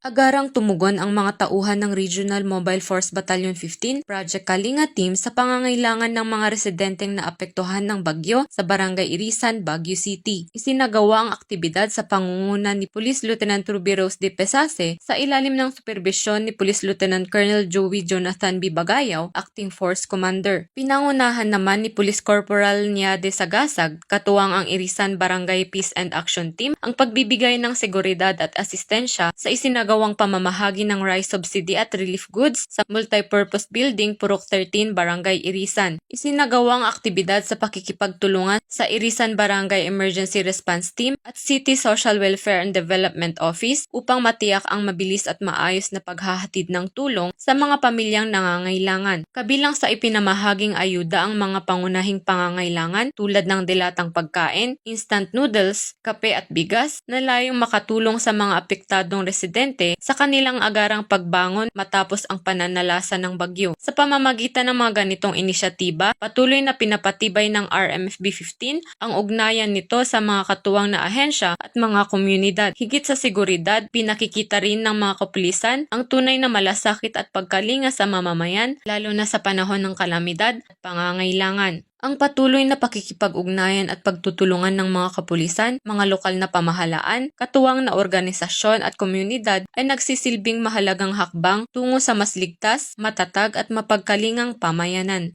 Agarang tumugon ang mga tauhan ng Regional Mobile Force Battalion 15 Project Kalinga Team sa pangangailangan ng mga residenteng naapektuhan ng bagyo sa Barangay Irisan, Baguio City. Isinagawa ang aktibidad sa pangunguna ni Police Lieutenant Ruby Rose de Pesase sa ilalim ng superbisyon ni Police Lieutenant Colonel Joey Jonathan B. Bagayaw, Acting Force Commander. Pinangunahan naman ni Police Corporal Niade Sagasag, katuwang ang Irisan Barangay Peace and Action Team, ang pagbibigay ng seguridad at asistensya sa isinagawang pamamahagi ng rice subsidy at relief goods sa multipurpose building Purok 13, Barangay Irisan. Isinagawang aktibidad sa pakikipagtulungan sa Irisan Barangay Emergency Response Team at City Social Welfare and Development Office upang matiyak ang mabilis at maayos na paghahatid ng tulong sa mga pamilyang nangangailangan. Kabilang sa ipinamahaging ayuda ang mga pangunahing pangangailangan tulad ng dilatang pagkain, instant noodles, kape at bigas na layong makatulong sa mga apektadong residente sa kanilang agarang pagbangon matapos ang pananalasa ng bagyo. Sa pamamagitan ng mga ganitong inisyatiba, patuloy na pinapatibay ng RMFB 15 ang ugnayan nito sa mga katuwang na ahensya at mga komunidad. Higit sa seguridad, pinakikita rin ng mga kapulisan ang tunay na malasakit at pagkalinga sa mamamayan, lalo na sa panahon ng kalamidad at pangangailangan. Ang patuloy na pakikipag-ugnayan at pagtutulungan ng mga kapulisan, mga lokal na pamahalaan, katuwang na organisasyon at komunidad ay nagsisilbing mahalagang hakbang tungo sa mas ligtas, matatag at mapagkalingang pamayanan.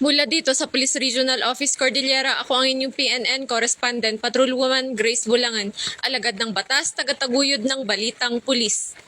Mula dito sa Police Regional Office Cordillera, ako ang inyong PNN Correspondent, Patrolwoman Grace Bulangan, alagad ng batas, tagataguyod ng Balitang Pulis.